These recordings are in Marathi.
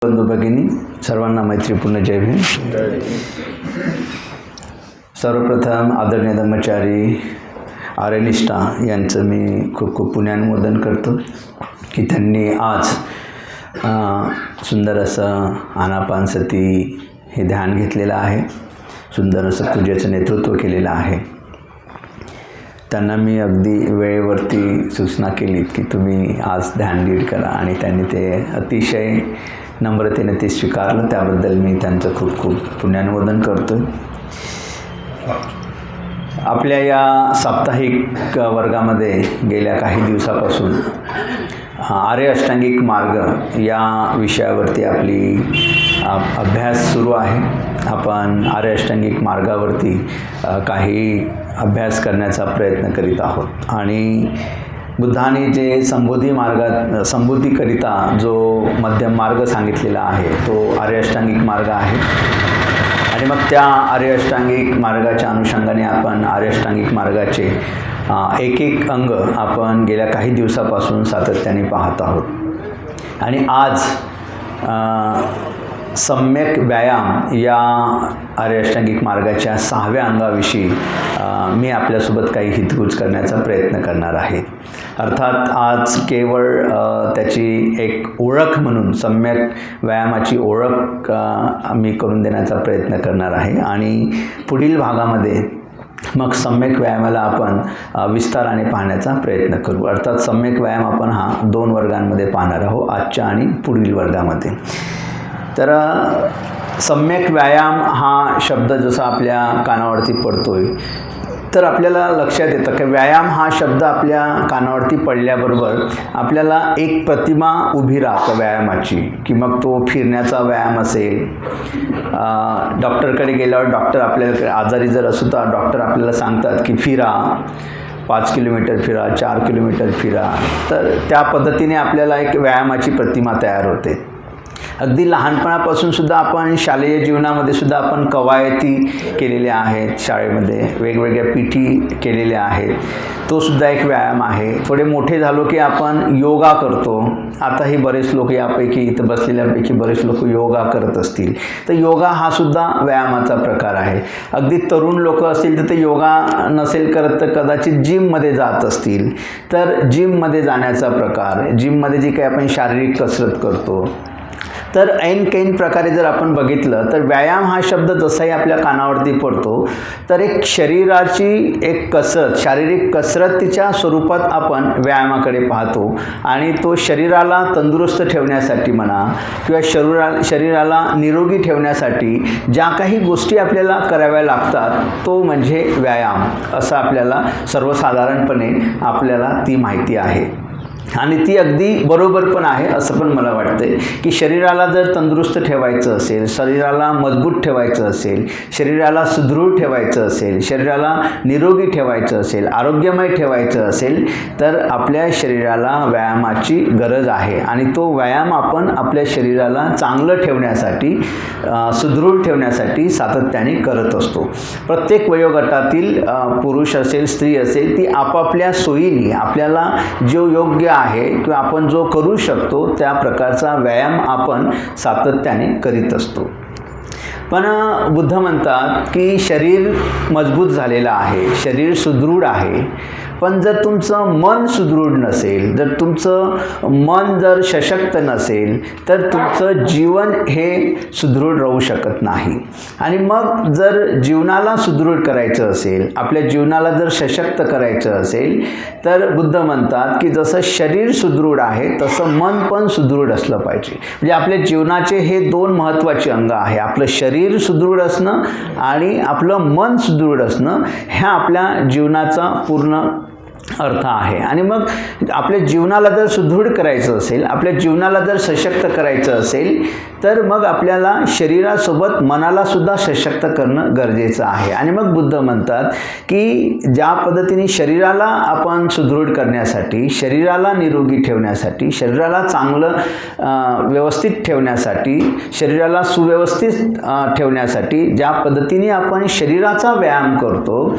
बंधू भगिनी सर्वांना मैत्रीपूर्ण जय भीम। सर्वप्रथम आदरणीय धर्मचारी आर्य निष्ठा यांचं मी खूप खूप पुण्यानुमोदन करतो की त्यांनी आज सुंदर असं आनापानसती हे ध्यान घेतलेलं आहे, सुंदर असं पूजेचं नेतृत्व केलेलं आहे। त्यांना मी अगदी वेळेवरती सूचना केली की तुम्ही आज ध्यान लीड करा आणि त्यांनी ते अतिशय नम्रतेने ते स्वीकारलं, त्याबद्दल मी त्यांचं खूप खूप पुण्यानुमोदन करतो। आपल्या या साप्ताहिक वर्गामध्ये गेल्या काही दिवसापासून आर्य अष्टांगिक मार्ग या विषयावरती आपली अभ्यास सुरू आहे। आपण आर्य अष्टांगिक मार्गावरती काही अभ्यास करण्याचा प्रयत्न करीत आहोत आणि बुद्धाने जे संबोधीकरिता जो मध्यम मार्ग सांगितलेला आहे तो आर्य अष्टांगिक मार्ग आहे आणि मग त्या आर्य अष्टांगिक मार्गाच्या अनुषंगाने आपण आर्य अष्टांगिक मार्गाचे एक एक अंग आपण गेल्या काही दिवसापासून सातत्याने पाहत आहोत आणि आज सम्यक व्यायाम या आर्य अष्टांगिक मार्गाच्या 6व्या अंगाविषयी मी आपल्यासोबत काही हितगुज करण्याचा प्रयत्न करणार आहे। अर्थात आज केवळ त्याची एक ओळख म्हणून सम्यक व्यायामाची ओळख मी करून देण्याचा प्रयत्न करणार आहे आणि पुढील भागामध्ये मग सम्यक व्यायामाला आपण विस्ताराने पाहण्याचा प्रयत्न करू। अर्थात सम्यक व्यायाम आपण हा 2 वर्गांमध्ये पाहणार आहोत, आजच्या आणि पुढील वर्गामध्ये। तर सम्यक व्यायाम हा शब्द जसा आपल्या कानावरती पडतोय तर आपल्याला लक्षात येतं की व्यायाम हा शब्द आपल्या कानावरती पडल्याबरोबर आपल्याला एक प्रतिमा उभी राहते व्यायामाची, की मग तो फिरण्याचा व्यायाम असेल, डॉक्टरकडे गेल्यावर डॉक्टर आपल्याला आजारी जर असू तर डॉक्टर आपल्याला सांगतात की फिरा, 5 किलोमीटर फिरा, 4 किलोमीटर फिरा, तर त्या पद्धतीने आपल्याला एक व्यायामाची प्रतिमा तयार होते। अगदी लहानपणापासून सुद्धा आपण शालेय जीवनामध्ये सुद्धा आपण कवायती केलेल्या आहेत, शाळेमध्ये वेगवेगळ्या पीठी केलेल्या आहेत, तो सुद्धा एक व्यायाम आहे। थोडे मोठे झालो की आपण योगा करतो, आताही बरेच लोक यापैकी इथं बसलेल्यापैकी बरेच लोक योगा करत असतील, तर योगा हा सुद्धा व्यायामाचा प्रकार आहे। अगदी तरुण लोक असतील तर ते योगा नसेल करत तर कदाचित जिममध्ये जात असतील, तर जिममध्ये जाण्याचा प्रकार, जिममध्ये जी काही आपण शारीरिक कसरत करतो, तर ऐन प्रकारे जर आपण बघितलं तर व्यायाम हा शब्द जसाही आपल्या कानावरती पडतो तर एक शरीराची एक कसरत, शारीरिक कसरतीच्या स्वरूपात आपण व्यायामाकडे पाहतो आणि तो शरीराला तंदुरुस्त ठेवण्यासाठी म्हणा किंवा शरीराला निरोगी ठेवण्यासाठी ज्या काही गोष्टी आपल्याला कराव्या लागतात तो म्हणजे व्यायाम, असं आपल्याला सर्वसाधारणपणे आपल्याला ती माहिती आहे आणि ती अगदी बरोबर पण आहे असं पण मला वाटतं की शरीराला जर तंदुरुस्त ठेवायचं असेल, शरीराला मजबूत ठेवायचं असेल, शरीराला सुदृढ ठेवायचं असेल, शरीराला निरोगी ठेवायचं असेल, आरोग्यमय ठेवायचं असेल तर आपल्या शरीराला व्यायामाची गरज आहे आणि तो व्यायाम आपण आपल्या शरीराला चांगलं ठेवण्यासाठी, सुदृढ ठेवण्यासाठी सातत्याने करत असतो। प्रत्येक वयोगटातील पुरुष असेल स्त्री असेल ती आपापल्या सोयीने आपल्याला जो योग्य आहे किंवा आपण जो करू शकतो त्या प्रकारचा व्यायाम आपण सातत्याने करीत असतो। पण बुद्ध म्हणतात की शरीर मजबूत झालेलं आहे, शरीर सुदृढ आहे, पण जर तुमचं मन सुदृढ नसेल, जर तुमचं मन जर सशक्त नसेल तर तुमचं जीवन हे सुदृढ राहू शकत नाही। आणि मग जर जीवनाला सुदृढ करायचं असेल, आपल्या जीवनाला जर सशक्त करायचं असेल तर बुद्ध म्हणतात की जसं शरीर सुदृढ आहे तसं मन पण सुदृढ असलं पाहिजे। म्हणजे आपल्या जीवनाचे हे 2 महत्त्वाचे अंग आहे, आपलं शरीर सुदृढ असणं आणि आपलं मन सुदृढ असणं, ह्या आपल्या जीवनाचा पूर्ण अर्थ आहे। आणि मग आपल्या जीवनाला जर सुदृढ करायचं असेल, आपल्या जीवनाला जर सशक्त करायचं असेल तर मग आपल्याला शरीरासोबत मनाला सुद्धा सशक्त करणं गरजेचं आहे। आणि मग बुद्ध म्हणतात की ज्या पद्धतीने शरीराला आपण सुदृढ करण्यासाठी, शरीराला निरोगी ठेवण्यासाठी, शरीराला चांगलं व्यवस्थित ठेवण्यासाठी, शरीराला सुव्यवस्थित ठेवण्यासाठी ज्या पद्धतीने आपण शरीराचा व्यायाम करतो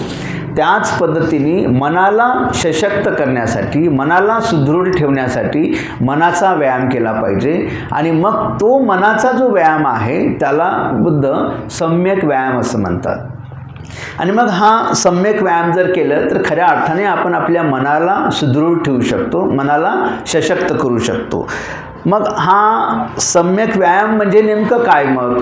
त्याच पद्धतीने मनाला सशक्त करण्यासाठी, मनाला सुदृढ ठेवण्यासाठी मनाचा व्यायाम केला पाहिजे. आणि मग तो मनाचा जो व्यायाम आहे त्याला बुद्ध सम्यक व्यायाम असं म्हणतात. आणि मग हा सम्यक व्यायाम जर केलं तर खऱ्या अर्थाने आपण आपल्या मनाला सुदृढ ठेवू शकतो, मनाला सशक्त करू शकतो. मग हा सम्यक व्यायाम म्हणजे नेमकं काय, मग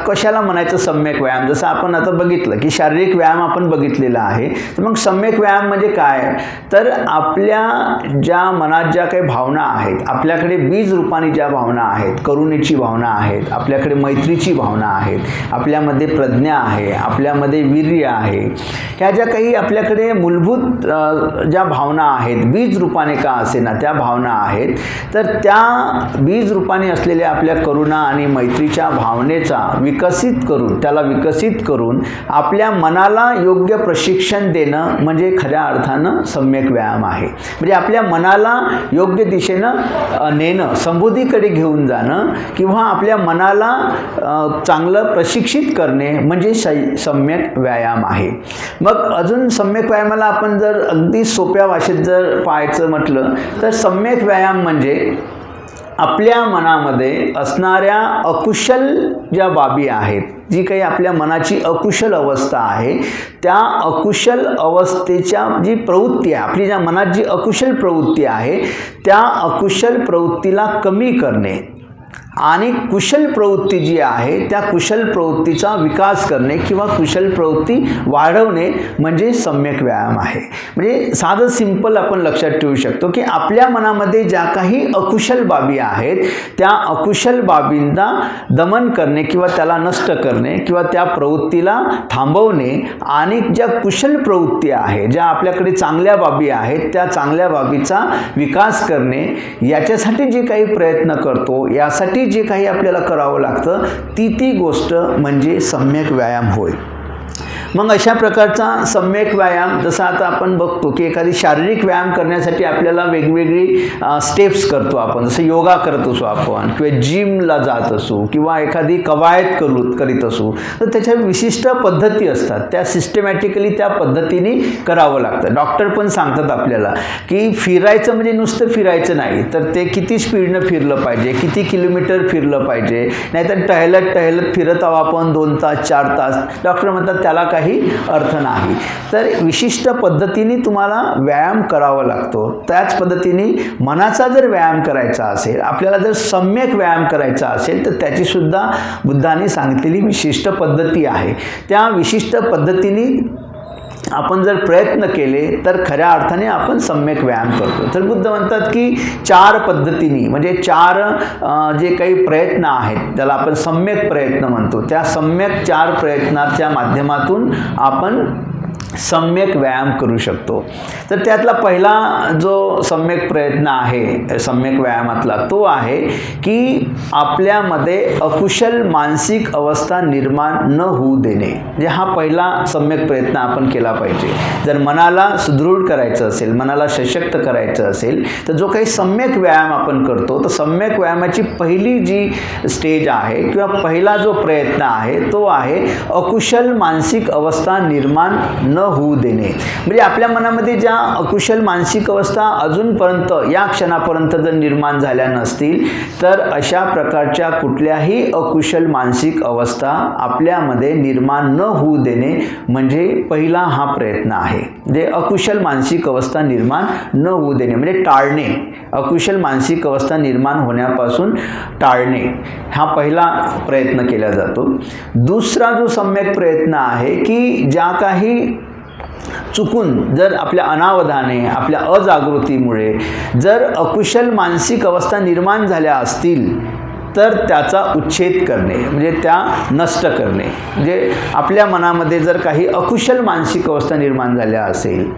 कशाला म्हणायचं सम्यक व्यायाम? जसं आपण आता बघितलं की शारीरिक व्यायाम आपण बघितलेला आहे, तर मग सम्यक व्यायाम म्हणजे काय? तर आपल्या ज्या मनात ज्या काही भावना आहेत, आपल्याकडे बीज रूपाने ज्या भावना आहेत, करुणेची भावना आहेत, आपल्याकडे मैत्रीची भावना आहेत, आपल्यामध्ये प्रज्ञा आहे, आपल्यामध्ये वीर्य आहे, ह्या ज्या काही आपल्याकडे मूलभूत ज्या भावना आहेत, बीज रूपाने का असेना त्या भावना आहेत, तर त्या बीज रूपाने असलेल्या आपल्या करुणा आणि मैत्रीच्या भावनेचा त्याला विकसित करून आपल्या मनाला योग्य प्रशिक्षण देणं म्हणजे खऱ्या अर्थानं सम्यक व्यायाम आहे. म्हणजे आपल्या मनाला योग्य दिशेनं नेणं, समृद्धीकडे घेऊन जाणं किंवा आपल्या मनाला चांगलं प्रशिक्षित करणे म्हणजे सम्यक व्यायाम आहे. मग अजून सम्यक व्यायामाला आपण जर अगदी सोप्या भाषेत जर पाहायचं म्हटलं तर सम्यक व्यायाम म्हणजे आपल्या मनामध्ये असणाऱ्या अकुशल ज्या बाबी आहेत, जी काही आपल्या मनाची अकुशल अवस्था आहे, त्या अकुशल अवस्थेच्या जी प्रवृत्ती आहे, आपली ज्या मनात जी अकुशल प्रवृत्ती आहे त्या अकुशल प्रवृत्तीला कमी करणे आणि कुशल प्रवृत्ती जी आहे त्या कुशल प्रवृत्तीचा विकास करणे किंवा कुशल प्रवृत्ती वाढवणे म्हणजे सम्यक व्यायाम आहे. म्हणजे साधं सिंपल आपण लक्षात ठेवू शकतो की आपल्या मनामध्ये ज्या काही अकुशल बाबी आहेत त्या अकुशल बाबींना दमन करणे किंवा त्याला नष्ट करणे किंवा त्या प्रवृत्तीला थांबवणे आणि ज्या कुशल प्रवृत्ती आहे, ज्या आपल्याकडे चांगल्या बाबी आहेत त्या चांगल्या बाबीचा विकास करणे, याच्यासाठी जे काही प्रयत्न करतो, यासाठी जे काही आपल्याला करावं लागतं ती गोष्ट म्हणजे सम्यक व्यायाम होय. मग अशा प्रकारचा सम्यक व्यायाम, जसं आता आपण बघतो की एखादी शारीरिक व्यायाम करण्यासाठी आपल्याला वेगवेगळी स्टेप्स करतो आपण, जसं योगा करत असू आपण किंवा जिमला जात असू किंवा एखादी कवायत करीत असू, तर त्याच्या विशिष्ट पद्धती असतात, त्या सिस्टमॅटिकली त्या पद्धतीने करावं लागतं. डॉक्टर पण सांगतात आपल्याला की फिरायचं म्हणजे नुसतं फिरायचं नाही, तर ते किती स्पीडनं फिरलं पाहिजे, किती किलोमीटर फिरलं पाहिजे, नाहीतर टहलत फिरत आहो आपण 2 तास 4 तास, डॉक्टर म्हणतात त्याला काही अर्थ नाही. तर विशिष्ट पद्धतीने तुम्हाला व्यायाम करावा लागतो. त्याच पद्धतीने मनाचा जर व्यायाम करायचा असेल, आपल्याला जर सम्यक व्यायाम करायचा असेल, तर त्याची सुद्धा बुद्धांनी सांगितलेली विशिष्ट पद्धती आहे. त्या विशिष्ट पद्धतीने आपण जर प्रयत्न केले तर खऱ्या अर्थाने आपण सम्यक व्यायाम करतो. तर बुद्ध म्हणतात की 4 पद्धतीने, म्हणजे 4 जे काही प्रयत्न आहेत त्याला आपण सम्यक प्रयत्न म्हणतो, त्या सम्यक 4 प्रयत्नाच्या माध्यमातून आपण सम्यक व्यायाम करू शकतो. तर त्यातला पहिला जो सम्यक प्रयत्न आहे सम्यक व्यायामातला तो आहे की आपल्यामध्ये अकुशल मानसिक अवस्था निर्माण न होऊ देणे. म्हणजे हा पहिला सम्यक प्रयत्न आपण केला पाहिजे. जर मनाला सुदृढ करायचं असेल, मनाला सशक्त करायचं असेल, तर जो काही सम्यक व्यायाम आपण करतो, तर सम्यक व्यायामाची पहिली जी स्टेज आहे किंवा पहिला जो प्रयत्न आहे तो आहे अकुशल मानसिक अवस्था निर्माण न होऊ देणे. म्हणजे आपल्या मनामध्ये ज्या अकुशल मानसिक अवस्था अजूनपर्यंत या क्षणापर्यंत जर निर्माण झाल्या नसतील, तर अशा प्रकारच्या कुठल्याही अकुशल मानसिक अवस्था आपल्यामध्ये निर्माण न होऊ देणे म्हणजे पहिला हा प्रयत्न आहे. म्हणजे अकुशल मानसिक अवस्था निर्माण न होऊ देणे म्हणजे टाळणे, अकुशल मानसिक अवस्था निर्माण होण्यापासून टाळणे हा पहिला प्रयत्न केला जातो. दुसरा जो सम्यक प्रयत्न आहे की ज्या काही चुकून जर आपल्या अनावधाने, आपल्या अजागृतीमुळे जर अकुशल मानसिक अवस्था निर्माण झाल्या असतील, तर त्याचा उच्छेद करणे म्हणजे त्या नष्ट करणे. म्हणजे आपल्या मनामध्ये जर काही अकुशल मानसिक अवस्था निर्माण झाल्या असेल,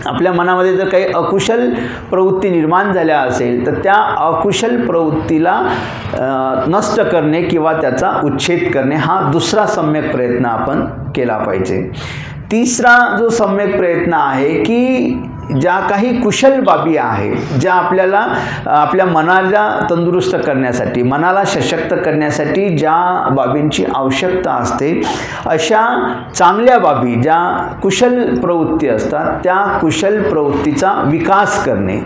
आपल्या मनामध्ये जर काही अकुशल प्रवृत्ती निर्माण झाल्या असेल, तर त्या अकुशल प्रवृत्तीला नष्ट करणे किंवा त्याचा उच्छेद करणे हा दुसरा सम्यक प्रयत्न आपण केला पाहिजे. तिसरा जो सम्यक प्रयत्न आहे की ज्या काही कुशल बाबी आहेत, ज्या आपल्याला आपल्या मनाला तंदुरुस्त करण्यासाठी, मनाला सशक्त करण्यासाठी ज्या बाबींची आवश्यकता असते, अशा चांगल्या बाबी ज्या कुशल प्रवृत्ती असतात, त्या कुशल प्रवृत्तीचा विकास करणे,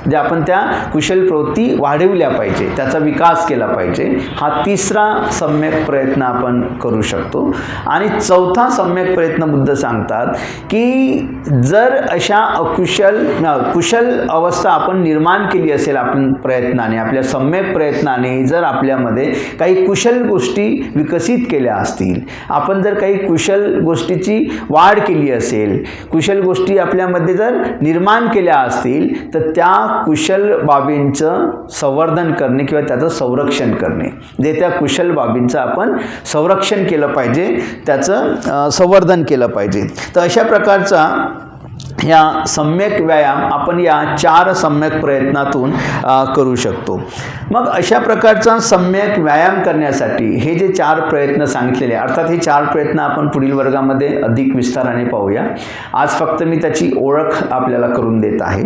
जे आपण त्या कुशल प्रवृत्ती वाढवल्या पाहिजे, त्याचा विकास केला पाहिजे, हा तिसरा सम्यक प्रयत्न आपण करू शकतो. आणि चौथा सम्यक प्रयत्न बुद्ध सांगतात की जर अशा कुशल अवस्था आपण निर्माण केली असेल, आपण प्रयत्नाने, आपल्या सम्यक प्रयत्नाने जर आपल्यामध्ये काही कुशल गोष्टी विकसित केल्या असतील, आपण जर काही कुशल गोष्टीची वाढ केली असेल, कुशल गोष्टी आपल्यामध्ये जर निर्माण केल्या असतील, तर त्या कुशल बाबींचं संवर्धन करणे किंवा त्याचं संरक्षण करणे, जे त्या कुशल बाबींचं आपण संरक्षण केलं पाहिजे, त्याचं संवर्धन केलं पाहिजे. तर अशा प्रकारचा या सम्यक व्यायाम आपण या 4 सम्यक प्रयत्नातून करू शकतो. मग अशा प्रकारचा सम्यक व्यायाम करण्यासाठी हे जे 4 प्रयत्न सांगितलेले, अर्थात हे 4 प्रयत्न आपण पुढील वर्गामध्ये अधिक विस्ताराने पाहूया. आज फक्त मी त्याची ओळख आपल्याला करून देत आहे.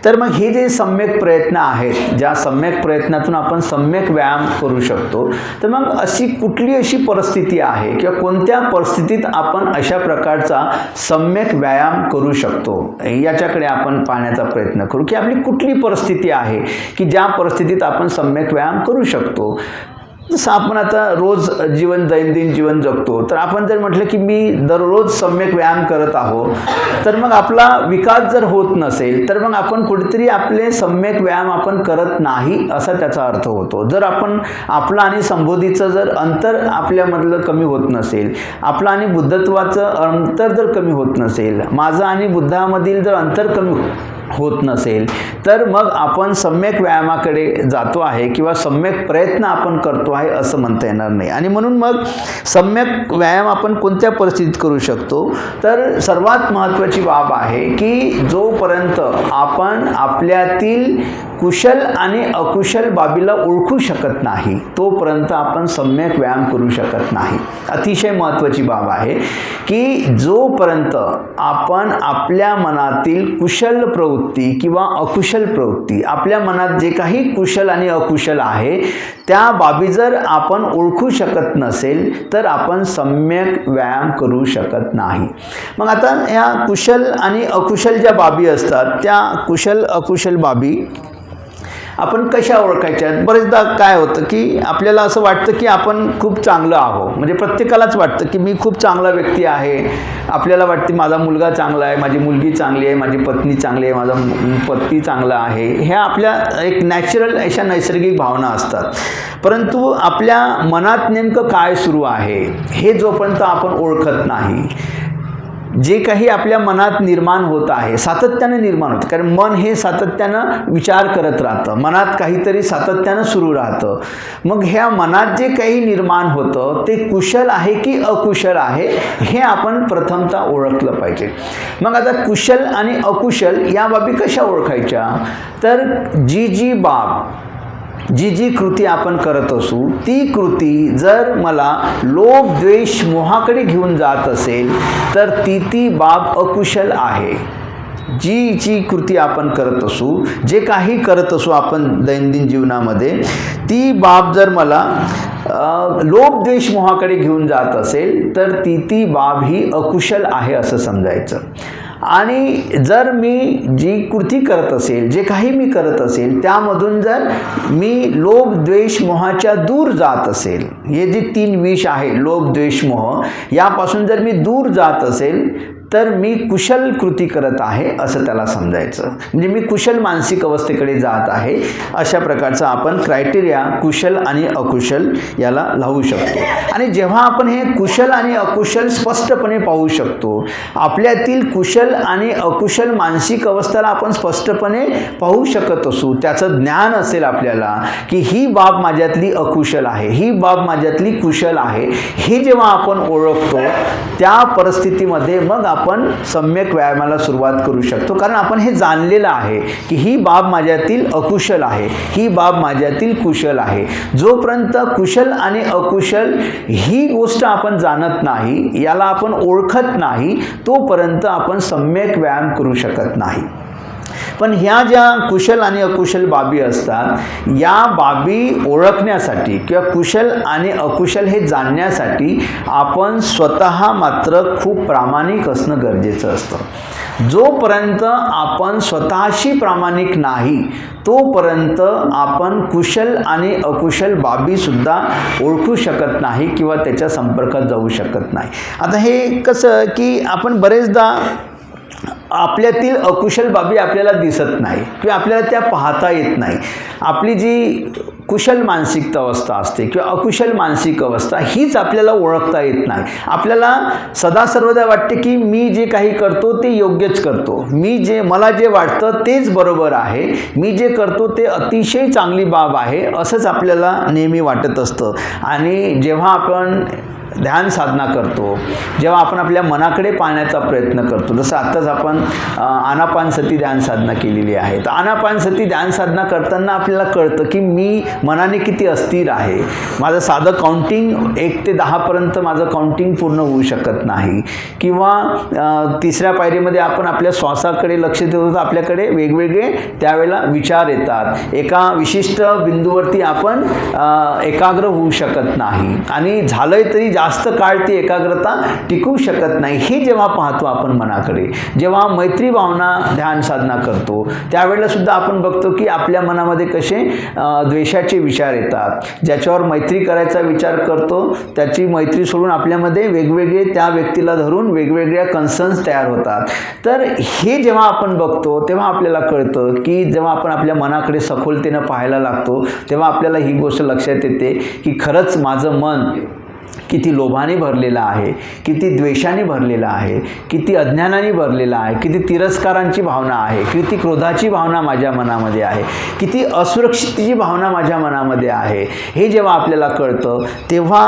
तर मग हे जे सम्यक प्रयत्न आहेत, ज्या सम्यक प्रयत्नातून आपण सम्यक व्यायाम करू शकतो, तर मग कुठली अशी परिस्थिती आहे किंवा कोणत्या परिस्थितीत आपण अशा प्रकारचा सम्यक व्यायाम करू शकतो, याच्याकडे आपण पाहण्याचा प्रयत्न करू की आपली कुठली परिस्थिती आहे की ज्या परिस्थितीत आपण सम्यक व्यायाम करू शकतो. जसं आपण आता रोज दैनंदिन जीवन जगतो, तर आपण जर म्हटलं की मी दररोज सम्यक व्यायाम करत आहोत, तर मग आपला विकास जर होत नसेल, तर मग आपण कुठेतरी आपले सम्यक व्यायाम आपण करत नाही असा त्याचा अर्थ होतो. जर आपण आपलं आणि संबोधीचं जर अंतर आपल्यामधलं कमी होत नसेल, आपलं आणि बुद्धत्वाचं अंतर जर कमी होत नसेल, माझं आणि बुद्धामधील जर अंतर कमी होत नसेल, तर मग आपण सम्यक व्यायामाकडे जातो आहे किंवा सम्यक प्रयत्न आपण करतो आहे असं म्हणता येणार नाही. आणि म्हणून मग सम्यक व्यायाम आपण कोणत्या परिस्थितीत करू शकतो, तर सर्वात महत्त्वाची बाब आहे की जोपर्यंत आपण आपल्यातील कुशल आणि अकुशल बाबीला ओळखू शकत नाही, तोपर्यंत आपण सम्यक व्यायाम करू शकत नाही. अतिशय महत्त्वाची बाब आहे की जोपर्यंत आपण आपल्या मनातील कुशल प्रवृत्ती किंवा अकुशल प्रवृत्ती, आपल्या मनात जे काही कुशल आणि अकुशल आहे, त्या बाबी जर आपण ओळखू शकत नसेल, तर आपण सम्यक व्यायाम करू शकत नाही. मग आता या कुशल आणि अकुशल ज्या बाबी असतात, त्या कुशल अकुशल बाबी आपण कशा ओळखायच्या? बरेचदा काय होतं की आपल्याला असं वाटतं की आपण खूप चांगलं आहोत, म्हणजे प्रत्येकालाच वाटतं की मी खूप चांगला व्यक्ती आहे. आपल्याला वाटते माझा मुलगा चांगला आहे, माझी मुलगी चांगली आहे, माझी पत्नी चांगली आहे, माझा पती चांगला आहे. ह्या आपल्या एक नॅचरल अशा नैसर्गिक भावना असतात. परंतु आपल्या मनात नेमकं काय सुरू आहे हे जोपर्यंत आपण ओळखत नाही, जे काही आपल्या मनात निर्माण होत आहे, सातत्याने निर्माण होतं, कारण मन हे सातत्यानं विचार करत राहतं, मनात काहीतरी सातत्यानं सुरू राहतं. मग ह्या मनात जे काही निर्माण होतं ते कुशल आहे की अकुशल आहे हे आपण प्रथमतः ओळखलं पाहिजे. मग आता कुशल आणि अकुशल या बाबी कशा ओळखायच्या? तर जी बाब, जी कृती आपण करत असू, ती कृती जर मला लोभ द्वेष मोहाकडे घेऊन जात असेल, तर ती बाब अकुशल आहे. जी कृती आपण करत असू, जे काही करत असू आपण दैनंदिन जीवनामध्ये, ती बाब जर मला लोभ द्वेष मोहाकडे घेऊन जात असेल, तर ती बाब ही अकुशल आहे असं समजायचं. आणि जर मी जी कृती करत असेल, जे काही मी करत असेल, त्यामधून जर मी लोभ द्वेष मोहाच्या दूर जात असेल, हे जे 3 विष आहे, लोभ द्वेष मोह, यापासून जर मी दूर जात असेल, तर मी कुशल कृती करत आहे असं त्याला समजायचं. म्हणजे मी कुशल मानसिक अवस्थेकडे जात आहे. अशा प्रकारचा आपण क्रायटेरिया कुशल आणि अकुशल याला लावू शकतो. आणि जेव्हा आपण हे कुशल आणि अकुशल स्पष्टपणे पाहू शकतो, आपल्यातील कुशल आणि अकुशल मानसिक अवस्थेला आपण स्पष्टपणे पाहू शकत असू, त्याचं ज्ञान असेल आपल्याला की ही बाब माझ्यातली अकुशल आहे, ही बाब माझ्यातली कुशल आहे, हे जेव्हा आपण ओळखतो, त्या परिस्थितीमध्ये मग आपण सम्यक व्यायामाला सुरुवात करू शकतो. कारण आपण हे जाणलेलं आहे की ही बाब माझ्यातील अकुशल आहे, ही बाब माझ्यातील कुशल आहे. जोपर्यंत कुशल आणि अकुशल ही गोष्ट आपण जाणत नाही, याला आपण ओळखत नाही, तोपर्यंत आपण सम्यक व्यायाम करू शकत नाही. पण ह्या ज्या कुशल आणि अकुशल बाबी असतात, या बाबी ओळखण्यासाठी किंवा कुशल आणि अकुशल हे जाणण्यासाठी आपण स्वतः मात्र खूप प्रामाणिक असणं गरजेचं असतं. जोपर्यंत आपण स्वतःशी प्रामाणिक नाही तोपर्यंत आपण कुशल आणि अकुशल बाबीसुद्धा ओळखू शकत नाही किंवा त्याच्या संपर्कात जाऊ शकत नाही. आता हे कसं की आपण बरेचदा आपल्यातील अकुशल बाबी आपल्याला दिसत नाही किंवा आपल्याला त्या पाहता येत नाही. आपली जी कुशल मानसिक अवस्था असते किंवा अकुशल मानसिक अवस्था हीच आपल्याला ओळखता येत नाही. आपल्याला सदा सर्वदा वाटते की मी जे काही करतो ते योग्यच करतो, मला जे वाटतं तेच बरोबर आहे, मी जे करतो ते अतिशय चांगली बाब आहे, असंच आपल्याला नेहमी वाटत असतं. आणि जेव्हा आपण ध्यान साधना करतो, जेव्हा आपण आपल्या मनाकडे पाहण्याचा प्रयत्न करतो, जसं आत्ताच आपण आनापानसती ध्यान साधना केलेली आहे, तर आनापानसती ध्यान साधना करताना आपल्याला कळतं की मी मनाने किती अस्थिर आहे. माझं साधं काउंटिंग 1 ते 10पर्यंत माझं काउंटिंग पूर्ण होऊ शकत नाही. किंवा तिसऱ्या पायरीमध्ये आपण आपल्या श्वासाकडे लक्ष देतो तर आपल्याकडे वेगवेगळे त्यावेळेला विचार येतात. एका विशिष्ट बिंदूवरती आपण एकाग्र होऊ शकत नाही आणि झालंय तरी जास्त काळ ती एकाग्रता टिकू शकत नाही. हे जेव्हा पाहतो आपण मनाकडे, जेव्हा मैत्री भावना ध्यान साधना करतो त्यावेळेला सुद्धा आपण बघतो की आपल्या मनामध्ये कसे द्वेषाचे विचार येतात. ज्याच्यावर मैत्री करायचा विचार करतो त्याची मैत्री सोडून आपल्यामध्ये वेगवेगळे त्या व्यक्तीला धरून वेगवेगळ्या कन्सर्न्स तयार होतात. तर हे जेव्हा आपण बघतो तेव्हा आपल्याला कळतं की जेव्हा आपण आपल्या मनाकडे सखोलतेनं पाहायला लागतो तेव्हा आपल्याला ही गोष्ट लक्षात येते की खरंच माझं मन किती लोभाने भरलेला आहे, किती द्वेषाने भरलेला आहे, किती अज्ञानाने भरलेला आहे, किती तिरस्कारांची भावना आहे, किती क्रोधाची भावना माझ्या मनामध्ये आहे, किती असुरक्षिततेची भावना माझ्या मनामध्ये आहे. हे जेव्हा आपल्याला कळतं तेव्हा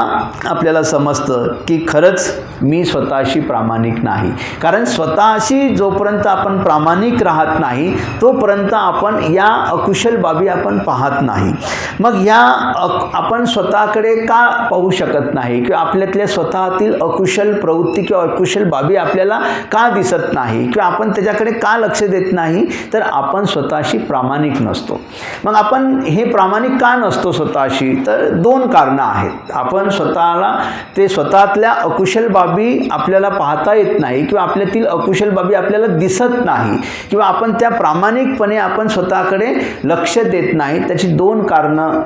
आपल्याला समजतं की खरंच मी स्वतःशी प्रामाणिक नाही. कारण स्वतःशी जोपर्यंत आपण प्रामाणिक राहत नाही तोपर्यंत आपण या अकुशल बाबी आपण पाहत नाही. मग या आपण स्वतःकडे का पाहू शकत नाही किंवा आपल्यातल्या स्वतःतील अकुशल प्रवृत्ती किंवा अकुशल बाबी आपल्याला का दिसत नाही किंवा आपण त्याच्याकडे का लक्ष देत नाही, तर आपण स्वतःशी प्रामाणिक नसतो. मग आपण हे प्रामाणिक का नसतो स्वतःशी, तर 2 कारणं आहेत. आपण स्वतःतल्या अकुशल बाबी आपल्याला पाहता येत नाही किंवा आपल्यातील अकुशल बाबी आपल्याला दिसत नाही किंवा आपण त्या प्रामाणिकपणे आपण स्वतःकडे लक्ष देत नाही. त्याची 2 कारणं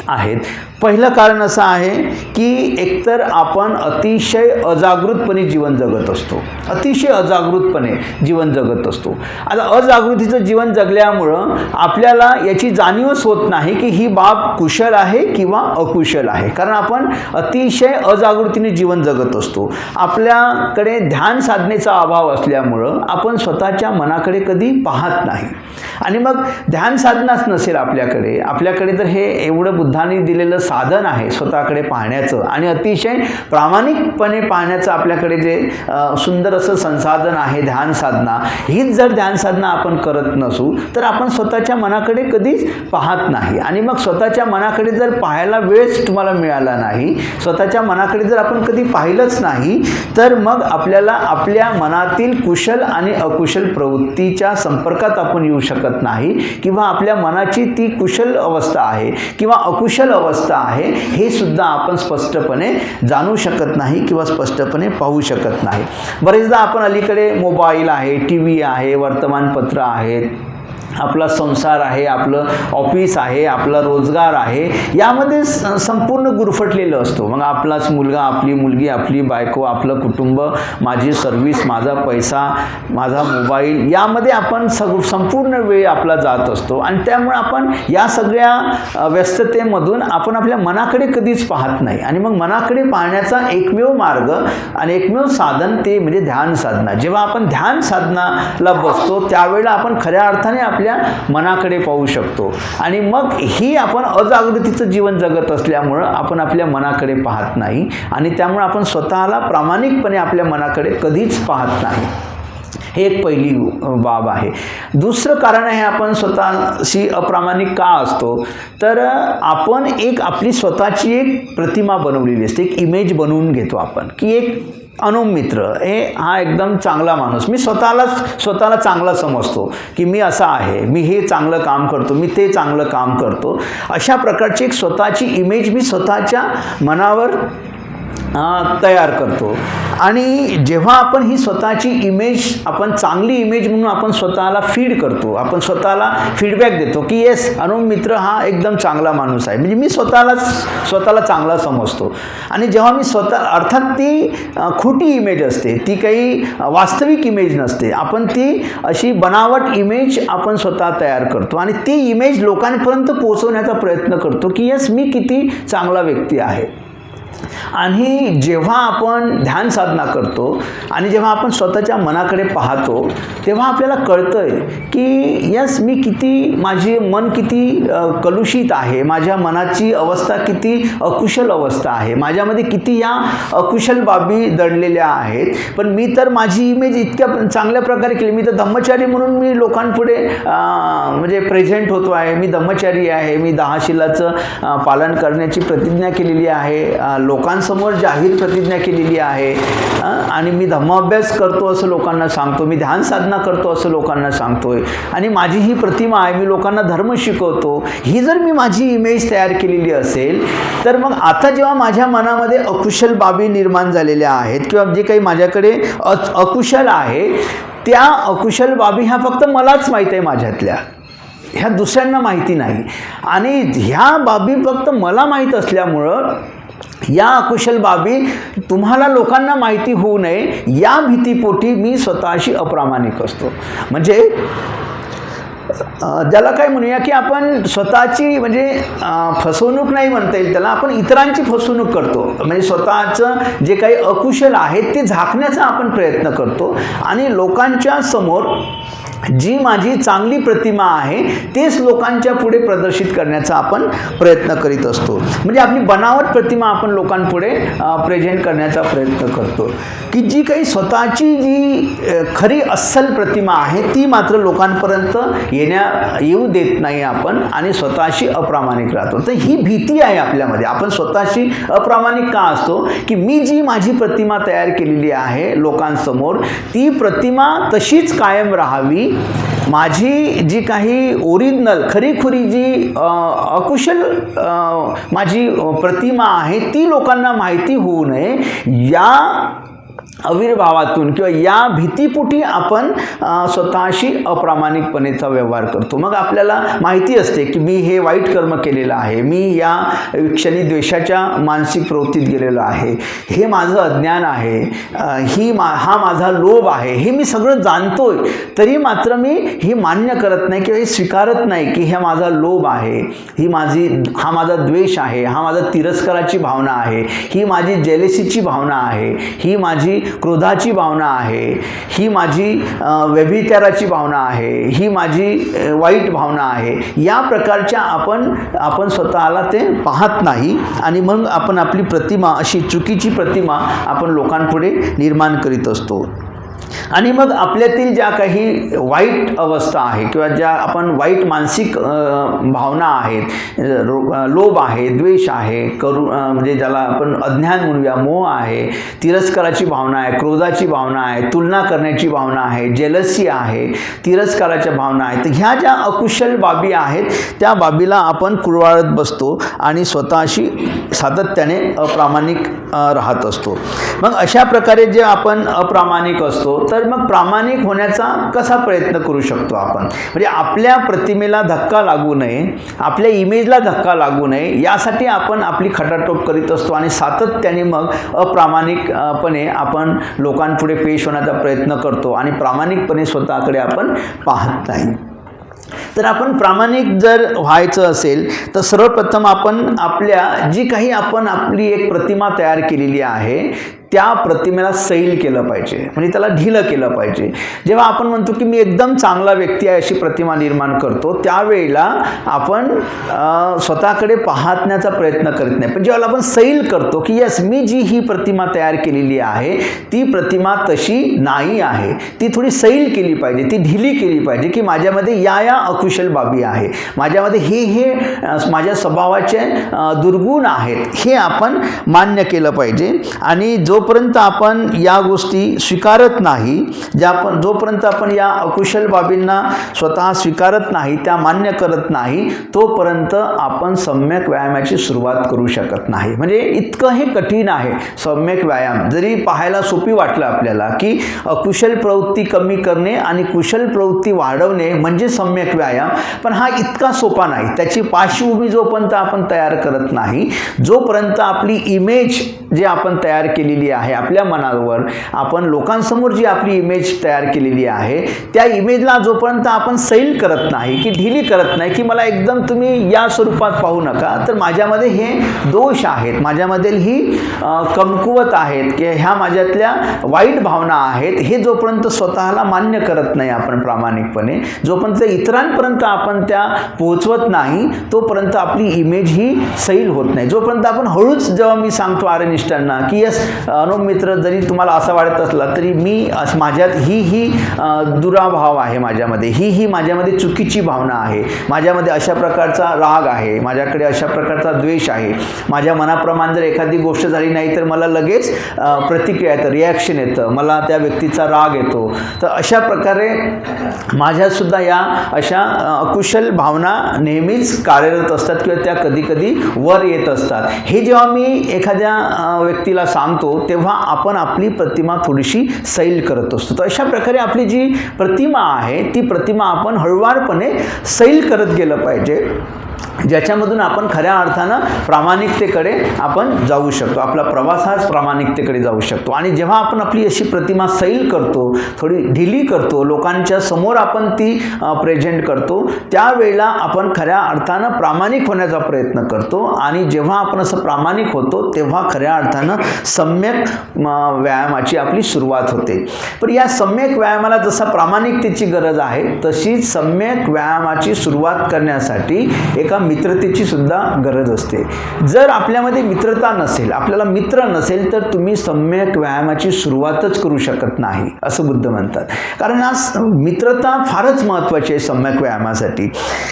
आहेत. पहिलं कारण असं आहे की एकतर आपण अतिशय अजागृतपणे जीवन जगत असतो, अतिशय अजागृतपणे जीवन जगत असतो. आता अजागृतीचं जीवन जगल्यामुळं आपल्याला याची जाणीवच होत नाही की ही बाब कुशल आहे किंवा अकुशल आहे, कारण आपण अतिशय अजागृतीने जीवन जगत असतो. आपल्याकडे ध्यान साधनेचा अभाव असल्यामुळं आपण स्वतःच्या मनाकडे कधी पाहत नाही. आणि मग ध्यान साधनाच नसेल आपल्याकडे तर हे एवढं बुद्धांनी दिलेलं साधन आहे स्वतःकडे पाहण्याचं आणि अतिशय प्रामाणिकपणे पाहण्याचं आपल्याकडे जे सुंदर असं संसाधन आहे ध्यान साधना, हीच जर ध्यान साधना आपण करत नसू तर आपण स्वतःच्या मनाकडे कधीच पाहत नाही. आणि मग स्वतःच्या मनाकडे जर पाहायला वेळच तुम्हाला मिळाला नाही, स्वतःच्या मनाकडे जर आपण कधी पाहिलंच नाही, तर मग आपल्याला आपल्या मनातील कुशल आणि अकुशल प्रवृत्तीच्या संपर्कात आपण येऊ शकत नाही किंवा आपल्या मनाची ती कुशल अवस्था आहे किंवा अकुशल अवस्था आहे हे सुद्धा आपण स्पष्टपणे जाणू शकत नाही किंवा स्पष्टपणे पाहू शकत नाही. बरेचदा आपण अलीकडे मोबाईल आहे, टी व्ही आहे, वर्तमानपत्र आहेत, आपला संसार आहे, आपलं ऑफिस आहे, आपला रोजगार आहे, यामध्ये संपूर्ण गुरफटलेलं असतो. मग आपलाच मुलगा, आपली मुलगी, आपली बायको, आपलं कुटुंब, माझी सर्व्हिस, माझा पैसा, माझा मोबाईल, यामध्ये आपण संपूर्ण वेळ आपला जात असतो. आणि त्यामुळे आपण या सगळ्या व्यस्ततेमधून आपण आपल्या मनाकडे कधीच पाहत नाही. आणि मग मनाकडे पाहण्याचा एकमेव मार्ग आणि एकमेव साधन ते म्हणजे ध्यान साधना. जेव्हा आपण ध्यान साधनाला बसतो त्यावेळेला आपण खऱ्या अर्थाने आपल्या मनाकडे पाहू शकतो. आणि मग ही आपण अजागृतीचं जीवन जगत असल्यामुळं आपण आपल्या मनाकडे पाहत नाही आणि त्यामुळे आपण स्वतःला प्रामाणिकपणे आपल्या मनाकडे कधीच पाहत नाही. हे एक पहिली बाब आहे. दुसरं कारण आहे आपण स्वतःशी अप्रामाणिक का असतो, तर आपण आपली स्वतःची एक प्रतिमा बनवलेली असते, एक इमेज बनवून घेतो आपण की एक अनुम मित्र हा एकदम चांगला माणूस, मी स्वतःला चांगला समजतो की मी असा आहे, मी हे चांगलं काम करतो, मी ते चांगलं काम करतो, अशा प्रकारची एक स्वतःची इमेज मी स्वतःच्या मनावर तयार करतो. आणि जेव्हा आपण ही स्वतःची इमेज, आपण चांगली इमेज म्हणून आपण स्वतःला फीड करतो, आपण स्वतःला फीडबॅक देतो की येस अनुम मित्र हा एकदम चांगला माणूस आहे, म्हणजे मी स्वतःला चांगला समजतो. आणि जेव्हा मी अर्थात ती खोटी इमेज असते, ती काही वास्तविक इमेज नसते, आपण ती अशी बनावट इमेज आपण स्वतः तयार करतो आणि ती इमेज लोकांपर्यंत पोहोचवण्याचा प्रयत्न करतो की येस मी किती चांगला व्यक्ती आहे. आणि जेव्हा आपण ध्यान साधना करतो आणि जेव्हा आपण स्वतःच्या मनाकडे पाहतो तेव्हा आपल्याला कळतंय की यस मी किती, माझे मन किती कलुषित आहे, माझ्या मनाची अवस्था किती अकुशल अवस्था आहे, माझ्यामध्ये किती या अकुशल बाबी दडलेल्या आहेत. पण मी तर माझी इमेज इतक्या चांगल्या प्रकारे केली, मी तर धम्मचारी म्हणून मी लोकांपुढे म्हणजे प्रेझेंट होतो आहे, मी धम्मचारी आहे, मी 10 शिलाचं पालन करण्याची प्रतिज्ञा केलेली आहे, लोकांसमोर जाहीर प्रतिज्ञा केलेली आहे आणि मी धम्माभ्यास करतो असं लोकांना सांगतो, मी ध्यान साधना करतो असं लोकांना सांगतोय आणि माझी ही प्रतिमा आहे, मी लोकांना धर्म शिकवतो. ही जर मी माझी इमेज तयार केलेली असेल तर मग आता जेव्हा माझ्या मनामध्ये अकुशल बाबी निर्माण झालेल्या आहेत किंवा जे काही माझ्याकडे अकुशल आहे, त्या अकुशल बाबी ह्या फक्त मलाच माहीत आहे, माझ्यातल्या ह्या दुसऱ्यांना माहिती नाही. आणि ह्या बाबी फक्त मला माहीत असल्यामुळं या अकुशल बाबी तुम्हाला लोकांना माहिती होऊ नये या भीतीपोटी मी स्वतःशी अप्रामाणिक असतो. म्हणजे ज्याला काय म्हणूया की आपण स्वतःची म्हणजे फसवणूक नाही म्हणता येईल त्याला, आपण इतरांची फसवणूक करतो. म्हणजे स्वतःचं जे काही अकुशल आहे ते झाकण्याचा आपण प्रयत्न करतो आणि लोकांच्या समोर जी माझी चांगली प्रतिमा आहे तेच लोकांच्या पुढे प्रदर्शित करण्याचा आपण प्रयत्न करीत असतो. म्हणजे आपली बनावट प्रतिमा आपण लोकांपुढे प्रेझेंट करण्याचा प्रयत्न करतो की जी काही स्वतःची जी खरी अस्सल प्रतिमा आहे ती मात्र लोकांपर्यंत येऊ देत नाही आपण आणि स्वतःशी अप्रामाणिक राहतो. तर ही भीती आहे आपल्यामध्ये. आपण स्वतःशी अप्रामाणिक का असतो की मी जी माझी प्रतिमा तयार केलेली आहे लोकांसमोर ती प्रतिमा तशीच कायम राहावी, माझी जी काही ओरिजिनल खरीखुरी जी अकुशल माझी प्रतिमा आहे ती लोकांना माहिती होऊ नये या आविर्भावातून किंवा या भीतीपोटी आपण स्वतःशी अप्रामाणिकपणेचा व्यवहार करतो. मग आपल्याला माहिती असते की मी हे वाईट कर्म केलेलं आहे, मी या क्षणी द्वेषाच्या मानसिक प्रवृत्तीत गेलेलो आहे, हे माझं अज्ञान आहे, हा माझा लोभ आहे, हे मी सगळं जाणतोय तरी मात्र मी ही मान्य करत नाही किंवा हे स्वीकारत नाही की हा माझा लोभ आहे, हा माझा द्वेष आहे, हा माझा तिरस्काराची भावना आहे, ही माझी जेलेसीची भावना आहे, ही माझी क्रोधाची भावना आहे, ही माझी व्यभिचाराची भावना आहे, ही माझी वाईट भावना आहे. या प्रकारच्या आपण स्वतःला ते पाहत नाही आणि मग आपण आपली प्रतिमा अशी चुकीची प्रतिमा आपण लोकांपुढे निर्माण करीत असतो. आणि मग आपल्यातील ज्या काही वाईट अवस्था आहे किंवा ज्या आपण वाईट मानसिक भावना आहेत, लोभ आहे, द्वेष आहे, म्हणजे ज्याला आपण अज्ञान म्हणूया, मोह आहे, तिरस्काराची भावना आहे, क्रोधाची भावना आहे, तुलना करण्याची भावना आहे, जेलसी आहे, तिरस्काराच्या भावना आहेत, ह्या ज्या अकुशल बाबी आहेत त्या बाबीला आपण कुरवाळत बसतो आणि स्वतःशी सातत्याने अप्रामाणिक राहत असतो. मग अशा प्रकारे जे आपण अप्रामाणिक असतो तर मग प्रामाणिक होण्याचा कसा प्रयत्न करू शकतो आपण? म्हणजे आपल्या प्रतिमेला धक्का लागू नये, आपल्या इमेजला धक्का लागू नये यासाठी आपण आपली खटाटोप करीत असतो आणि सातत्याने मग अप्रामाणिकपणे आपण लोकांपुढे पेश होण्याचा प्रयत्न करतो आणि प्रामाणिकपणे स्वतःकडे आपण पाहत नाही. तर आपण प्रामाणिक जर व्हायचं असेल तर सर्वप्रथम आपण जी काही आपण आपली एक प्रतिमा तयार केलेली आहे त्या प्रतिमेला सैल केलं पाहिजे, म्हणजे त्याला ढिलं केलं पाहिजे. जेव्हा आपण म्हणतो की मी एकदम चांगला व्यक्ती आहे अशी प्रतिमा निर्माण करतो त्यावेळेला आपण स्वतःकडे पाहण्याचा प्रयत्न करत नाही. पण जेव्हा आपण सैल करतो की यस मी जी ही प्रतिमा तयार केलेली आहे ती प्रतिमा तशी नाही आहे, ती थोडी सैल केली पाहिजे, ती ढिली केली पाहिजे की माझ्यामध्ये या अकुशल बाबी आहे, माझ्यामध्ये हे माझ्या स्वभावाचे दुर्गुण आहेत, हे आपण मान्य केलं पाहिजे. आणि जो जोपर्यंत आपण या गोष्टी स्वीकारत नाही, जोपर्यंत आपण या अकुशल बाबींना स्वतः स्वीकारत नाही, त्या मान्य करत नाही, तोपर्यंत आपण सम्यक व्यायामाची सुरुवात करू शकत नाही. म्हणजे इतकं हे कठीण आहे सम्यक व्यायाम. जरी पाहायला सोपी वाटलं आपल्याला की अकुशल प्रवृत्ती कमी करणे आणि कुशल प्रवृत्ती वाढवणे म्हणजे सम्यक व्यायाम, पण हा इतका सोपा नाही. त्याची पार्श्वभूमी जोपर्यंत आपण तयार करत नाही, जोपर्यंत आपली इमेज जी आपण तयार केलेली आहे आपल्या मनावर, आपण लोकांसमोर जी आपली इमेज तयार केलेली आहे, त्या इमेजला जोपर्यंत आपण सैल करत नाही, की ढिली करत नाही, की मला एकदम तुम्ही या स्वरूपात पाहू नका, तर माझ्यामध्ये हे दोष आहेत, माझ्यामधील ही कमकुवत आहेत, की ह्या माझ्यातल्या वाईट भावना आहेत, हे जोपर्यंत स्वतःला मान्य करत नाही आपण प्रामाणिकपणे, जोपर्यंत इतरांपर्यंत आपण त्या पोहोचवत नाही, तोपर्यंत आपली इमेज ही सैल होत नाही. जोपर्यंत आपण हळूच, जेव्हा मी सांगतो आर्यनिष्ठांना की यस अनुप मित्र, जरी तुम्हाला असं वाटत असला तरी मी माझ्यात ही दुराभाव आहे, माझ्यामध्ये माझ्यामध्ये चुकीची भावना आहे, माझ्यामध्ये अशा प्रकारचा राग आहे, माझ्याकडे अशा प्रकारचा द्वेष आहे, माझ्या मनाप्रमाणे जर एखादी गोष्ट झाली नाही तर मला लगेच प्रतिक्रिया येतं, रिॲक्शन येतं, मला त्या व्यक्तीचा राग येतो. तर अशा प्रकारे माझ्यासुद्धा या अशा अकुशल भावना नेहमीच कार्यरत असतात किंवा त्या कधीकधी वर येत असतात. हे जेव्हा मी एखाद्या व्यक्तीला सांगतो तेव्हा आपण आपली प्रतिमा थोडीशी सैल करत असतो. तर अशा प्रकारे आपली जी प्रतिमा आहे ती प्रतिमा आपण हळूवारपणे सैल करत गेलं पाहिजे, ज्याच्यामधून आपण खऱ्या अर्थानं प्रामाणिकतेकडे आपण जाऊ शकतो. आपला प्रवास हाच प्रामाणिकतेकडे जाऊ शकतो. आणि जेव्हा आपण आपली अशी प्रतिमा सैल करतो, थोडी ढिली करतो, लोकांच्या समोर आपण ती प्रेझेंट करतो, त्यावेळेला आपण खऱ्या अर्थानं प्रामाणिक होण्याचा प्रयत्न करतो. आणि जेव्हा आपण असं प्रामाणिक होतो तेव्हा खऱ्या अर्थानं सम्यक व्यायामाची आपली सुरुवात होते. पण या सम्यक व्यायामाला जसा प्रामाणिकतेची गरज आहे, तशीच सम्यक व्यायामाची सुरुवात करण्यासाठी एका मित्रतेची सुद्धा गरज असते. जर आपल्यामध्ये मित्रता नसेल, आपल्याला मित्र नसेल, तर तुम्ही सम्यक व्यायामाची सुरुवातच करू शकत नाही असं बुद्ध म्हणतात. कारण आज मित्रता फारच महत्त्वाची आहे सम्यक व्यायामासाठी.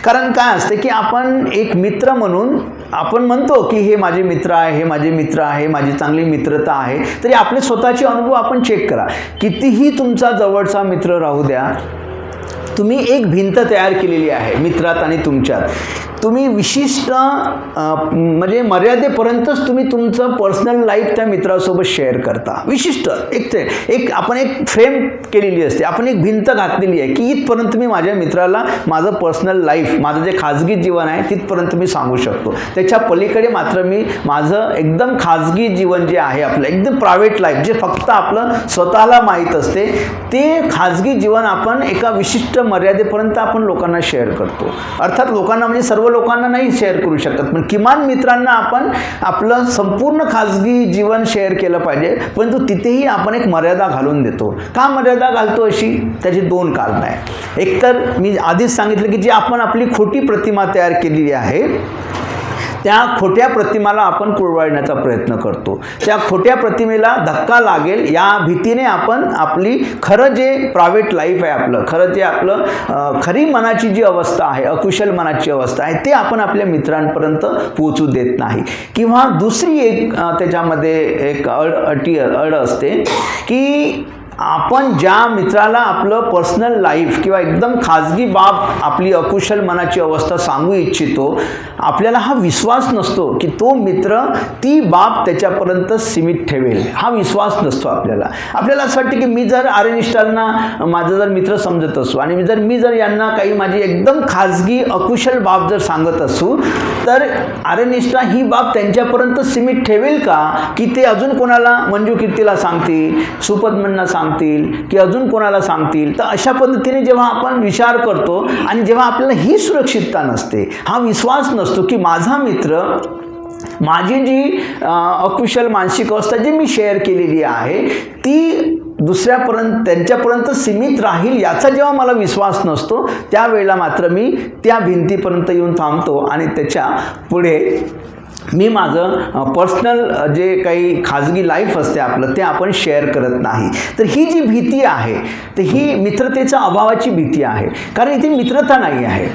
कारण काय असते की आपण एक मित्र म्हणून आपण म्हणतो की हे माझे मित्र आहे, हे माझे मित्र आहे, माझी चांगली मित्रता आहे. तरी आपले स्वतःचे अनुभव आपण चेक करा. कितीही तुमचा जवळचा मित्र राहू द्या, तुम्ही एक भिंत तयार केलेली आहे मित्रात आणि तुमच्यात. तुम्ही विशिष्ट म्हणजे मर्यादेपर्यंतच तुम्ही तुमचं पर्सनल लाईफ त्या मित्रासोबत शेअर करता. विशिष्ट एक आपण एक फ्रेम केलेली असते, आपण एक भिंत घातलेली आहे की इथपर्यंत मी माझ्या मित्राला माझं पर्सनल लाईफ, माझं जे खाजगी जीवन आहे तिथपर्यंत मी सांगू शकतो. त्याच्या पलीकडे मात्र मी माझं एकदम खाजगी जीवन जे आहे, आपलं एकदम प्रायव्हेट लाईफ, जे फक्त आपलं स्वतःला माहीत असते, ते खाजगी जीवन आपण एका विशिष्ट मर्यादेपर्यंत आपण लोकांना शेअर करतो. अर्थात लोकांना म्हणजे सर्व लोकांना नाही शेअर करू शकत, पण किमान मित्रांना आपण आपलं संपूर्ण खाजगी जीवन शेअर केलं पाहिजे. परंतु तिथेही आपण एक मर्यादा घालून देतो. का मर्यादा घालतो अशी? त्याची दोन कारणं आहेत. एकतर मी आधीच सांगितलं की जी आपण आपली खोटी प्रतिमा तयार केलेली आहे, त्या खोट्या प्रतिमाला आपण कुरवाळण्याचा प्रयत्न करतो. त्या खोट्या प्रतिमेला धक्का लागेल या भीतीने आपण आपली खरं जे प्रायव्हेट लाईफ आहे, आपलं खरं जे आपलं खरी मनाची जी अवस्था आहे, अकुशल मनाची अवस्था आहे, ते आपण आपल्या मित्रांपर्यंत पोहोचू देत नाही. किंवा दुसरी एक त्याच्यामध्ये एक अड असते की आपण ज्या मित्राला आपलं पर्सनल लाईफ किंवा एकदम खाजगी बाब, आपली अकुशल मनाची अवस्था सांगू इच्छितो, आपल्याला हा विश्वास नसतो की तो मित्र ती बाब त्याच्यापर्यंत सीमित ठेवेल. हा विश्वास नसतो आपल्याला. आपल्याला असं वाटतं की मी जर आर्यनिष्ठांना माझं जर मित्र समजत असू आणि मी जर यांना काही माझी एकदम खाजगी अकुशल बाब जर सांगत असू, तर आर्यनिष्ठा ही बाब त्यांच्यापर्यंत सीमित ठेवेल का, की ते अजून कोणाला, मंजू कीर्तीला सांगतील, सुपद्मनला सांगतील की अजून कोणाला सांगतील. तर अशा पद्धतीने जेव्हा आपण विचार करतो आणि जेव्हा आपल्याला ही सुरक्षितता नसते, हा विश्वास नसतो की माझा मित्र, माझी जी अकुशल मानसिक अवस्था जी मी शेअर केलेली आहे ती दुसऱ्यापर्यंत, त्यांच्यापर्यंत सीमित राहील, याचा जेव्हा मला विश्वास नसतो, त्यावेळेला मात्र मी त्या भिंतीपर्यंत येऊन थांबतो आणि त्याच्या पुढे मी माझं पर्सनल जे काही खाजगी लाईफ असते आपलं, ते आपण शेअर करत नाही. तर ही जी भीती आहे, तर ही मित्रतेच्या अभावाची भीती आहे. कारण इथे मित्रता नाही आहे.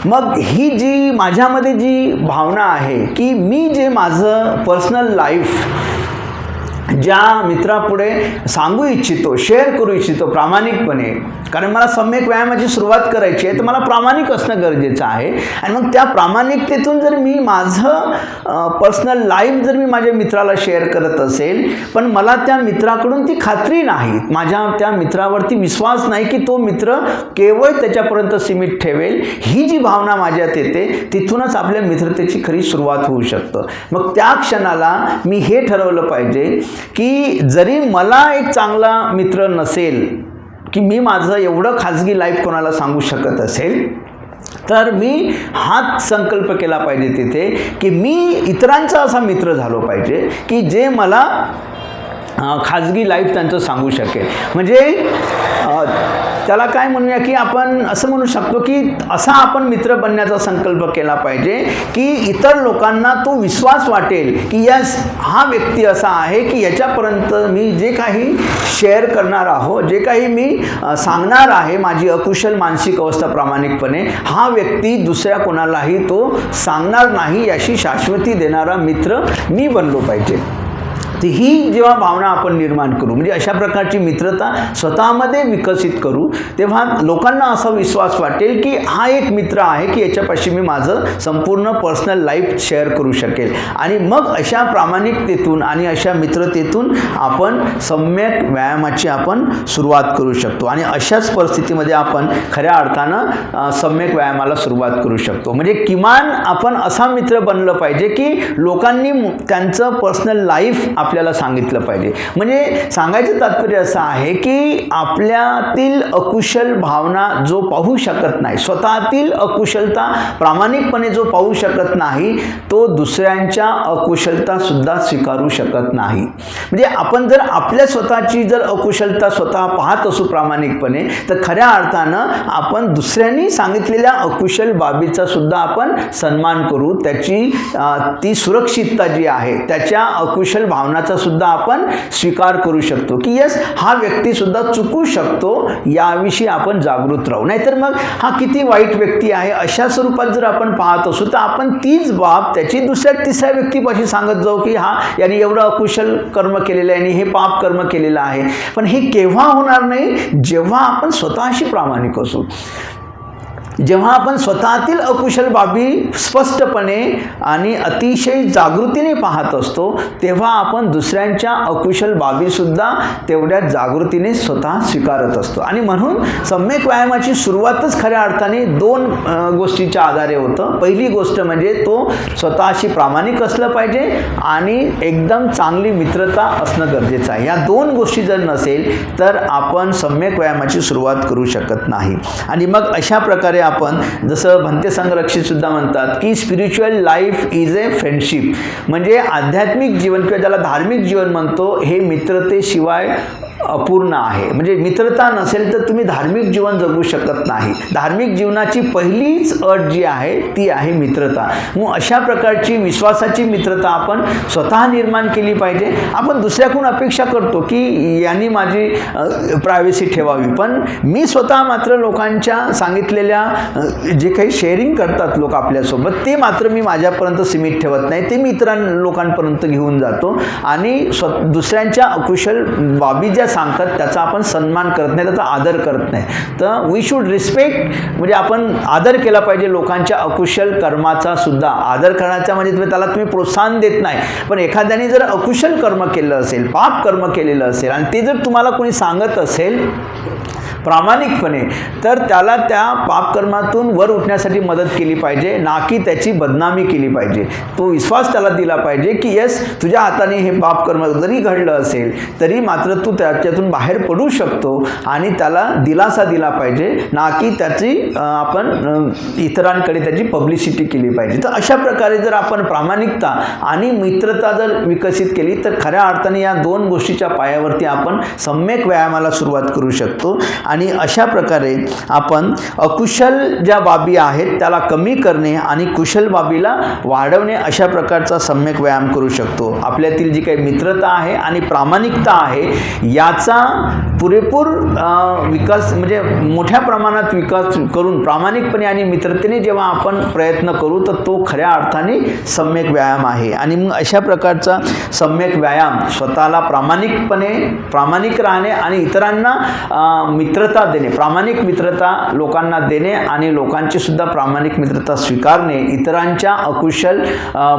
मग ही जी माझ्यामध्ये जी भावना आहे की मी जे माझं पर्सनल लाईफ ज्या मित्रापुढे सांगू इच्छितो, शेअर करू इच्छितो प्रामाणिकपणे, कारण मला सम्यक व्यायामाची सुरुवात करायची आहे, तर मला प्रामाणिक असणं गरजेचं आहे. आणि मग त्या प्रामाणिकतेतून जर मी माझं पर्सनल लाईफ जर मी माझ्या मित्राला शेअर करत असेल, पण मला त्या मित्राकडून ती खात्री नाही, माझ्या त्या मित्रावरती विश्वास नाही की तो मित्र केवळ त्याच्यापर्यंत सीमित ठेवेल, ही जी भावना माझ्यात येते, तिथूनच आपल्या मित्रतेची खरी सुरुवात होऊ शकतं. मग त्या क्षणाला मी हे ठरवलं पाहिजे की जरी मला एक चांगला मित्र नसेल, की मी माझं एवढं खाजगी लाईफ कोणाला सांगू शकत असेल, तर मी हाच संकल्प केला पाहिजे तिथे की मी इतरांचा असा मित्र झालो पाहिजे की जे मला खाजगी लाईफ त्यांचं सांगू शकेल. म्हणजे त्याला काय म्हणूया की आपण असं म्हणू शकतो की असा आपण मित्र बनण्याचा संकल्प केला पाहिजे की इतर लोकांना तो विश्वास वाटेल की यस, हा व्यक्ती असा आहे की याच्यापर्यंत मी जे काही शेअर करणार आहो, जे काही मी सांगणार आहे, माझी अकुशल मानसिक अवस्था प्रामाणिकपणे, हा व्यक्ती दुसऱ्या कोणालाही तो सांगणार नाही, याची शाश्वती देणारा मित्र मी बनलो पाहिजे. तर ही जेव्हा भावना आपण निर्माण करू, म्हणजे अशा प्रकारची मित्रता स्वतःमध्ये विकसित करू, तेव्हा लोकांना असा विश्वास वाटेल की हा एक मित्र आहे की याच्यापाशी मी माझं संपूर्ण पर्सनल लाईफ शेअर करू शकेल. आणि मग अशा प्रामाणिकतेतून आणि अशा मित्रतेतून आपण सम्यक व्यायामाची आपण सुरुवात करू शकतो. आणि अशाच परिस्थितीमध्ये आपण खऱ्या अर्थानं सम्यक व्यायामाला सुरुवात करू शकतो. म्हणजे किमान आपण असा मित्र बनलं पाहिजे की लोकांनी त्यांचं पर्सनल लाईफ आपल्याला सांगितलं पाहिजे. म्हणजे सांगायचं तात्पर्य असं आहे की आपल्यातील अकुशल भावना जो पाहू शकत नाही, स्वतःतील अकुशलता प्रामाणिकपणे जो पाहू शकत नाही, तो दुसऱ्यांच्या अकुशलता सुद्धा स्वीकारू शकत नाही. म्हणजे आपण जर आपल्या स्वतःची जर अकुशलता स्वतः पाहत असू प्रामाणिकपणे, तर खऱ्या अर्थानं आपण दुसऱ्यांनी सांगितलेल्या अकुशल बाबीचा सुद्धा आपण सन्मान करू, त्याची ती सुरक्षितता जी आहे, त्याच्या अकुशल भावनाचा सुद्धा आपण स्वीकार करू शकतो की यस, हा व्यक्ती सुद्धा चुकू शकतो, याविषयी आपण जागृत राहू. नाहीतर मग हा किती वाईट व्यक्ती आहे अशा स्वरूपात जर आपण पाहत असू, तर आपण तीच बाब त्याची दुसऱ्या तिसऱ्या व्यक्तीपाशी सांगत जाऊ की हा याने एवढं अकुशल कर्म केलेलं आहे आणि हे पाप कर्म केलेलं आहे. पण हे केव्हा होणार नाही, जेव्हा आपण स्वतःशी प्रामाणिक असू, जेव्हा आपण स्वतःतील अकुशल बाबी स्पष्टपणे आणि अतिशय जागृतीने पाहत असतो, तेव्हा आपण दुसऱ्यांच्या अकुशल बाबीसुद्धा तेवढ्या जागृतीने स्वतः स्वीकारत असतो. आणि म्हणून सम्यक व्यायामाची सुरुवातच खऱ्या अर्थाने दोन गोष्टीच्या आधारे होतं. पहिली गोष्ट म्हणजे तो स्वतःशी प्रामाणिक असलं पाहिजे आणि एकदम चांगली मित्रता असणं गरजेचं आहे. या दोन गोष्टी जर नसेल तर आपण सम्यक व्यायामाची सुरुवात करू शकत नाही. आणि मग अशा प्रकारे आपण जसं भंते संरक्षित सुद्धा म्हणतात की spiritual life is a friendship, म्हणजे आध्यात्मिक जीवन किंवा ज्याला धार्मिक जीवन म्हणतो, हे मित्रतेशिवाय अपूर्ण आहे. म्हणजे मित्रता नसेल तर तुम्ही धार्मिक जीवन जगू शकत नाही. धार्मिक जीवनाची पहिलीच अट जी आहे ती आहे मित्रता. मग अशा प्रकारची विश्वासाची मित्रता आपण स्वतः निर्माण केली पाहिजे. आपण दुसऱ्याकडून अपेक्षा करतो की यांनी माझी प्रायव्हसी ठेवावी, पण मी स्वतः मात्र लोकांच्या सांगितलेल्या जे काही शेअरिंग करतात लोक आपल्यासोबत, ते मात्र मी माझ्यापर्यंत सीमित ठेवत नाही, ते मी इतर लोकांपर्यंत घेऊन जातो. आणि दुसऱ्यांच्या अकुशल बाबी ज्या सांगतात त्याचा आपण सन्मान करत नाही, त्याचा आदर करत नाही. तर वी शुड रिस्पेक्ट, म्हणजे आपण आदर केला पाहिजे लोकांच्या अकुशल कर्माचा सुद्धा. आदर करण्याचा म्हणजे त्याला तुम्ही प्रोत्साहन देत नाही, पण एखाद्याने जर अकुशल कर्म केलं असेल, पाप कर्म केलेलं असेल आणि ते जर तुम्हाला कोणी सांगत असेल प्रामाणिकपणे, तर त्याला त्या पापकर्मातून वर उठण्यासाठी मदत केली पाहिजे, ना की त्याची बदनामी केली पाहिजे. तो विश्वास त्याला दिला पाहिजे की येस, तुझ्या हाताने हे पापकर्म जरी घडलं असेल तरी मात्र तू त्याच्यातून बाहेर पडू शकतो, आणि त्याला दिलासा दिला पाहिजे, ना की त्याची आपण इतरांकडे त्याची पब्लिसिटी केली पाहिजे. तर अशा प्रकारे जर आपण प्रामाणिकता आणि मित्रता जर विकसित केली तर खऱ्या अर्थाने या दोन गोष्टीच्या पायावरती आपण सम्यक व्यायामाला सुरुवात करू शकतो. आणि आणि अशा प्रकारे आपण अकुशल ज्या बाबी आहेत त्याला कमी करणे आणि कुशल बाबीला वाढवणे अशा प्रकारचा सम्यक व्यायाम करू शकतो. आपल्यातील जी काही मित्रता आहे आणि प्रामाणिकता आहे याचा पुरेपूर विकास म्हणजे मोठ्या प्रमाणात विकास करून प्रामाणिकपणे आणि मित्रतेने जेव्हा आपण प्रयत्न करू तर तो खऱ्या अर्थाने सम्यक व्यायाम आहे. आणि मग अशा प्रकारचा सम्यक व्यायाम स्वतःला प्रामाणिक राहणे आणि इतरांना मित्रता देणे, प्रामाणिक मित्रता लोकांना देणे आणि लोकांची सुद्धा प्रामाणिक मित्रता स्वीकारणे, इतरांच्या अकुशल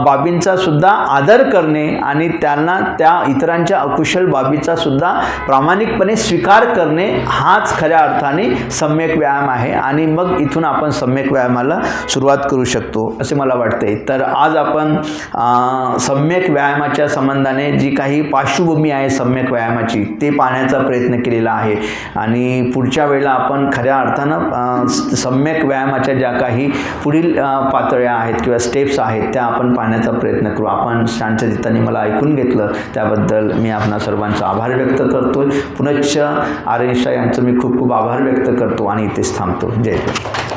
बाबींचा सुद्धा आदर करणे आणि त्यांना त्या इतरांच्या अकुशल बाबीचा सुद्धा प्रामाणिकपणे स्वीकार करणे हाच खऱ्या अर्थाने सम्यक व्यायाम आहे. आणि मग इथून आपण सम्यक व्यायामाला सुरुवात करू शकतो असे मला वाटते. तर आज आपण सम्यक व्यायामाच्या संबंधाने जी काही पार्श्वभूमी आहे सम्यक व्यायामाची ते पाहण्याचा प्रयत्न केलेला आहे आणि पुढच्या वेळेला आपण खऱ्या अर्थानं सम्यक व्यायामाच्या ज्या काही पुढील पातळ्या आहेत किंवा स्टेप्स आहेत त्या आपण पाहण्याचा प्रयत्न करू. आपण शांतचित्ताने मला ऐकून घेतलं त्याबद्दल मी आपणा सर्वांचा आभार व्यक्त करतो. पुनश्च आर्यन शाह यांचं मी खूप खूप आभार व्यक्त करतो आणि इथेच थांबतो. जय हिंद.